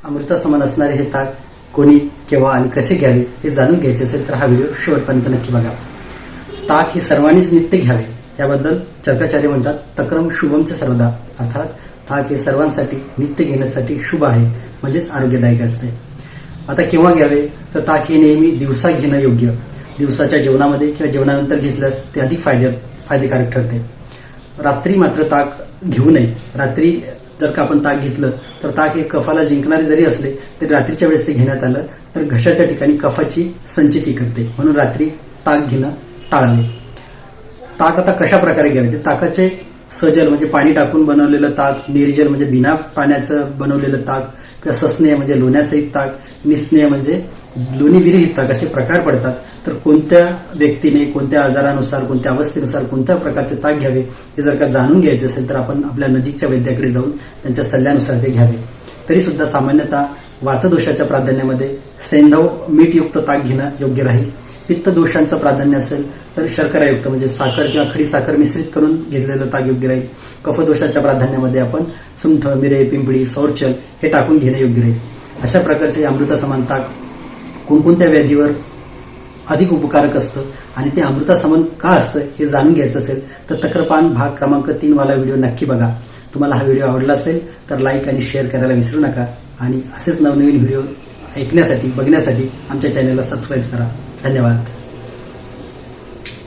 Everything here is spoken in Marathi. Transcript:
अमृतासमान असणारे हे ताक कोणी, केव्हा आणि कसे घ्यावे हे जाणून घ्यायचे असेल तर हा व्हिडिओ शेवटपर्यंत नक्की बघा. ताक हे सर्वांनीच नित्य घ्यावे याबद्दल चरकाचार्य म्हणतात, तक्रम शुभमचे सर्वदा, अर्थात ताक हे सर्वांसाठी नित्य घेण्यासाठी शुभ आहे, म्हणजेच आरोग्यदायक असते. आता केव्हा घ्यावे तर ताक हे नेहमी दिवसा घेणं योग्य. दिवसाच्या जेवणामध्ये किंवा जेवणानंतर घेतल्यास ते अधिक फायदेकारक ठरते. रात्री मात्र ताक घेऊ नये. रात्री जर का आपण ताक घेतलं तर ताक हे कफाला जिंकणारे जरी असले तरी रात्रीच्या वेळेस ते घेण्यात आलं तर घशाच्या ठिकाणी कफाची संचिती करते, म्हणून रात्री ताक घेणं टाळावे. ताक आता कशा प्रकारे घ्यावे, ताकाचे सजल म्हणजे पाणी टाकून बनवलेलं ताक, निर्जल म्हणजे बिना पाण्याचं बनवलेलं ताक, किंवा सस्नेय म्हणजे लोण्यासहित ताक, निस्नेय म्हणजे लोणी विरहित ताक असे प्रकार पडतात. तर कोणत्या व्यक्तीने कोणत्या आजारानुसार, कोणत्या अवस्थेनुसार कोणत्या प्रकारचे ताक घ्यावे हे जर का जाणून घ्यायचे असेल तर आपण आपल्या नजीकच्या वैद्याकडे जाऊन त्यांच्या सल्ल्यानुसार ते घ्यावे. तरी सुद्धा सामान्यतः वातदोषाच्या प्राधान्यामध्ये सैंधव मीठयुक्त ताक घेणं योग्य राहील. पित्त दोषांचं प्राधान्य असेल तर शर्करायुक्त म्हणजे साखर किंवा खडी साखर मिश्रित करून घेतलेलं ताक योग्य राहील. कफदोषाच्या प्राधान्यामध्ये आपण सुंठ, मिरे, पिंपळी, सौरचल हे टाकून घेणं योग्य राहील. अशा प्रकारचे अमृतासमान ताक कोणकोणत्या व्याधीवर अधिक उपकारक असतं आणि ते अमृतासमान का असतं हे जाणून घ्यायचं असेल तर तक्रपान भाग क्रमांक 3 वाला व्हिडिओ नक्की बघा. तुम्हाला हा व्हिडिओ आवडला असेल तर लाईक आणि शेअर करायला विसरू नका आणि असेच नवनवीन व्हिडिओ ऐकण्यासाठी, बघण्यासाठी आमच्या चॅनलला सबस्क्राईब करा. धन्यवाद.